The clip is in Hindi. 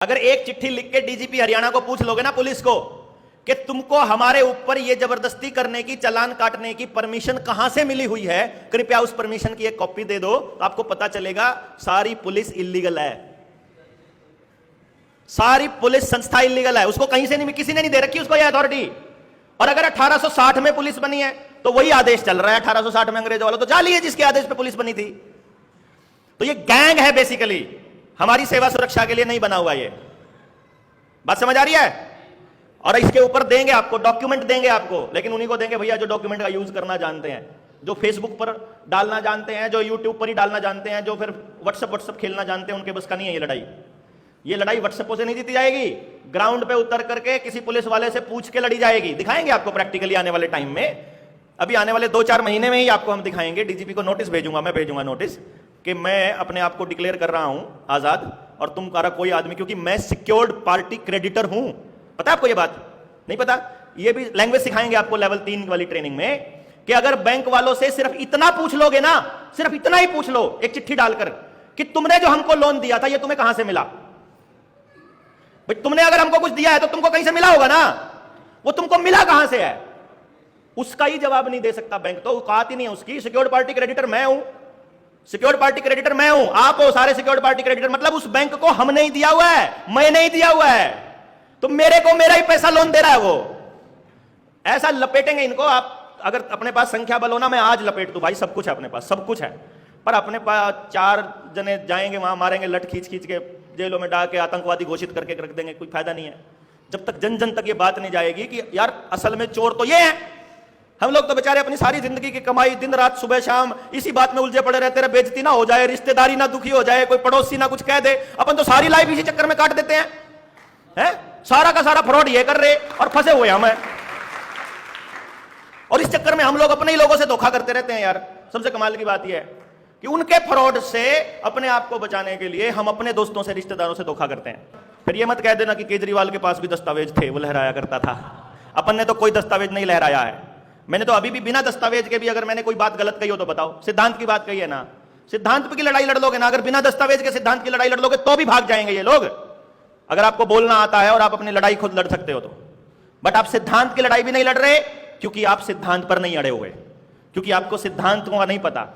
अगर एक चिट्ठी लिख के डीजीपी हरियाणा को पूछ लोगे ना पुलिस को कि तुमको हमारे ऊपर ये जबरदस्ती करने की, चालान काटने की परमिशन कहां से मिली हुई है, कृपया उस परमिशन की एक कॉपी दे दो, तो आपको पता चलेगा सारी पुलिस इल्लीगल है, सारी पुलिस संस्था इल्लीगल है। उसको कहीं से नहीं, किसी ने नहीं दे रखी उसको ये अथॉरिटी। और अगर 1860 में पुलिस बनी है तो वही आदेश चल रहा है 1860 में अंग्रेजों वाला, तो जाली है जिसके आदेश पे पुलिस बनी थी। तो ये गैंग है बेसिकली, हमारी सेवा सुरक्षा के लिए नहीं बना हुआ। ये बात समझ आ रही है? और इसके ऊपर देंगे आपको, डॉक्यूमेंट देंगे आपको, लेकिन उन्हीं को देंगे भैया जो डॉक्यूमेंट का यूज करना जानते हैं, जो फेसबुक पर डालना जानते हैं, जो यूट्यूब पर ही डालना जानते हैं, जो फिर व्हाट्सएप खेलना जानते हैं, उनके बस का नहीं है ये लड़ाई। ये लड़ाई व्हाट्सएपों से नहीं जीती जाएगी, ग्राउंड पे उतर करके किसी पुलिस वाले से पूछ के लड़ी जाएगी। दिखाएंगे आपको प्रैक्टिकली आने वाले टाइम में, अभी आने वाले 2-4 महीने में ही आपको हम दिखाएंगे। डीजीपी को नोटिस भेजूंगा, मैं भेजूंगा नोटिस कि मैं अपने आप को डिक्लेयर कर रहा हूं आजाद, और तुम कह रहा कोई आदमी, क्योंकि मैं सिक्योर्ड पार्टी क्रेडिटर हूं। पता है आपको ये बात? नहीं पता? ये भी लैंग्वेज सिखाएंगे आपको लेवल 3 वाली ट्रेनिंग में, कि अगर बैंक वालों से सिर्फ इतना पूछ लोगे ना, सिर्फ इतना ही पूछ लो एक चिट्ठी डालकर कि तुमने जो हमको लोन दिया था ये तुम्हें कहां से मिला। भाई तुमने अगर हमको कुछ दिया है तो तुमको कहीं से मिला होगा ना, वो तुमको मिला कहां से है, उसका ही जवाब नहीं दे सकता बैंक। तो औकात ही नहीं है उसकी। सिक्योर्ड पार्टी क्रेडिटर मैं हूं, सिक्योर्ड पार्टी क्रेडिटर मैं हूं, आप हो सारे सिक्योर्ड पार्टी क्रेडिटर। मतलब उस बैंक को हमने ही दिया हुआ है, मैंने ही दिया हुआ है, तो मेरे को मेरा ही पैसा लोन दे रहा है वो। ऐसा लपेटेंगे इनको आप। अगर अपने पास संख्या बल हो ना, मैं आज लपेट दूं भाई, सब कुछ है अपने पास, सब कुछ है, पर अपने पास 4 जने जाएंगे वहां, मारेंगे लट खींच खींच के, जेलों में डाल के आतंकवादी घोषित करके रख देंगे, कोई फायदा नहीं है। जब तक जन जन तक ये बात नहीं जाएगी कि यार असल में चोर तो ये है। हम लोग तो बेचारे अपनी सारी जिंदगी की कमाई दिन रात सुबह शाम इसी बात में उलझे पड़े रहते रहे, बेइज्जती ना हो जाए, रिश्तेदारी ना दुखी हो जाए, कोई पड़ोसी ना कुछ कह दे, अपन तो सारी लाइफ इसी चक्कर में काट देते हैं, हैं? सारा का सारा फ्रॉड ये कर रहे और फंसे हुए हम हैं। और इस चक्कर में हम लोग अपने ही लोगों से धोखा करते रहते हैं यार। सबसे कमाल की बात यह है कि उनके फ्रॉड से अपने आप को बचाने के लिए हम अपने दोस्तों से, रिश्तेदारों से धोखा करते हैं। फिर ये मत कह देना कि केजरीवाल के पास भी दस्तावेज थे, वो लहराया करता था। अपन ने तो कोई दस्तावेज नहीं लहराया है। मैंने तो अभी भी बिना दस्तावेज के भी अगर मैंने कोई बात गलत कही हो तो बताओ, सिद्धांत की बात कही है ना, सिद्धांत की लड़ाई लड़ लोगे ना, अगर बिना दस्तावेज के सिद्धांत की लड़ाई लड़ लोगे तो भी भाग जाएंगे ये लोग। अगर आपको बोलना आता है और आप अपनी लड़ाई खुद लड़ सकते हो तो। बट आप सिद्धांत की लड़ाई भी नहीं लड़ रहे, क्योंकि आप सिद्धांत पर नहीं अड़े हुए, क्योंकि आपको सिद्धांतों का नहीं पता।